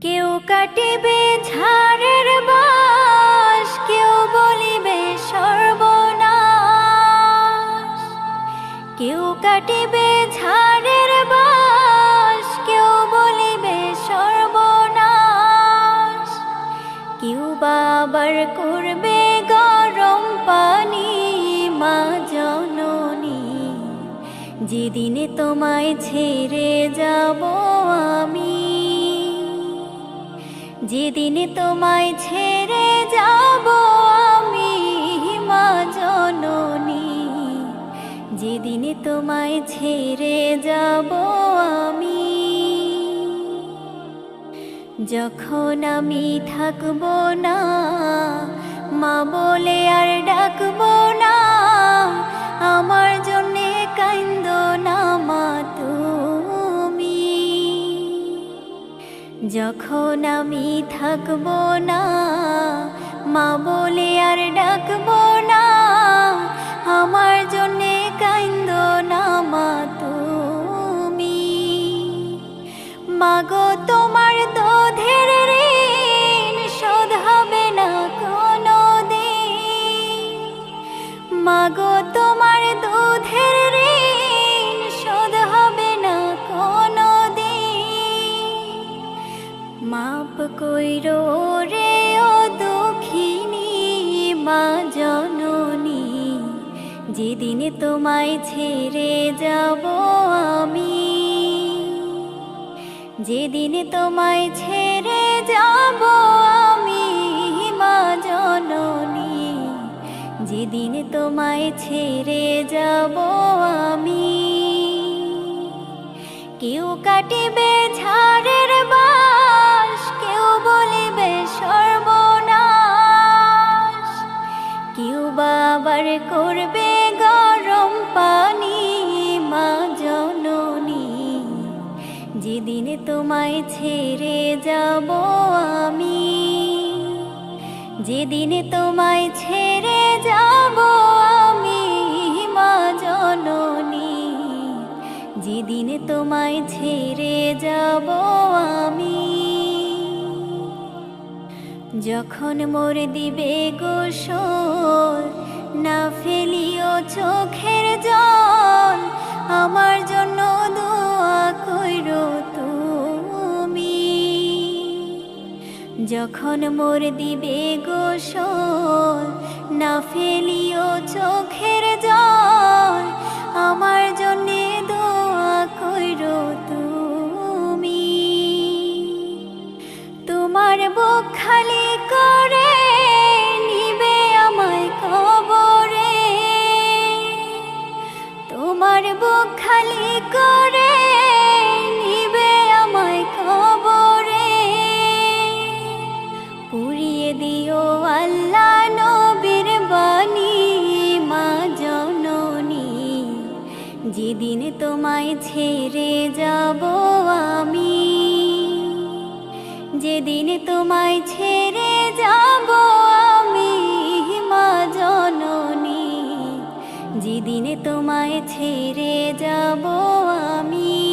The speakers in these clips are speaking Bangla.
কেউ কাটিবে ঝাড়ের বাঁশ, কেউ বলিবে সর্বনাশ। কেউ কাটিবে ঝাড়ের বাঁশ, কেউ বলিবে সর্বনাশ। কেউ বা আবার করবে গরম পানি। মা জননী, যেদিনে তোমায় ছেড়ে যাব আমি, যেদিনে তোমায় ছেড়ে যাব আমি, মা জননী, যেদিনে তোমায় ছেড়ে যাব আমি। যখন আমি থাকব না, মা বলে আর ডাকব না, আমার জন্যে কাইন্দো না মা তুমি। যখন আমি থাকব না, মা বলে আর ডাকব না, আমার জন্যে কাইন্দো না মা তুমি। মাগো তোমার দুধের ঋণ শোধ হবে না কোনো দিন। মাগো তোমার দুধের ঋণ শোধ হবে না কোনো দিন। মাপ কইরো রে ও দুঃখিনী মা জননী, যেদিনে তোমায় ছেড়ে যাব আমি, যেদিনে তোমায় ছেড়ে যাব আমি, মা জননী, যেদিনে তোমায় ছেড়ে যাব আমি। কেউ কাটিবে ঝাড়ের বাঁশ, কেউ বলিবে সর্বনাশ। কেউ বা আবার করবে গরম পানি। মা জননী, যেদিনে তোমায় ছেড়ে যাব আমি, যেদিনে তোমায় ছেড়ে যাব আমি, মা জননী, যেদিনে তোমায় ছেড়ে যাব আমি। যখন মোর দিবে গোসল, না ফেলিও চোখের জল, আমার জন্য দোয়া কইরো তুমি। যখন মোর দিবে গোসল, না ফেলিও চোখের জল, আমার জন্য দোয়া কইরো তুমি। তোমার বুক খালি করে নিবে আমায় কবরে, তোমার বুক খালি করে নিবে আমায় কবরে। পুড়িয়ে দিও আল্লাহ নবীর বাণী মা জননী, যেদিন তোমায় ছেড়ে যাব আমি, যেদিন তোমায় ছেড়ে যাব আমি, মা জননী, যেদিন তোমায় ছেড়ে যাব আমি।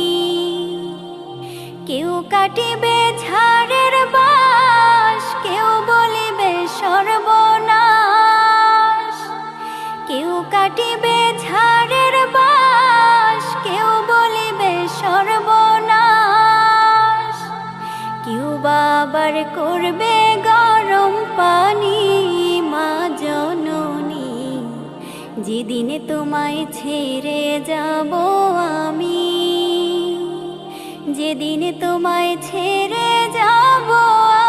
কেউ কাটিবে ঝাড়ের বাঁশ, কেউ বলিবে সর্বনাশ। কেউ কাটিবে ঝাড়ের বাঁশ, কেউ বলিবে সর্বনাশ। কেউ বা আবার করবে গরম পানি। মা জননী, যেদিনে তোমায় ছেড়ে যাব আমি, যেদিনে তোমায় ছেড়ে যাব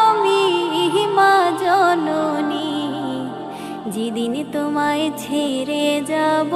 আমি, মা জননী, যেদিনে তোমায় ছেড়ে যাব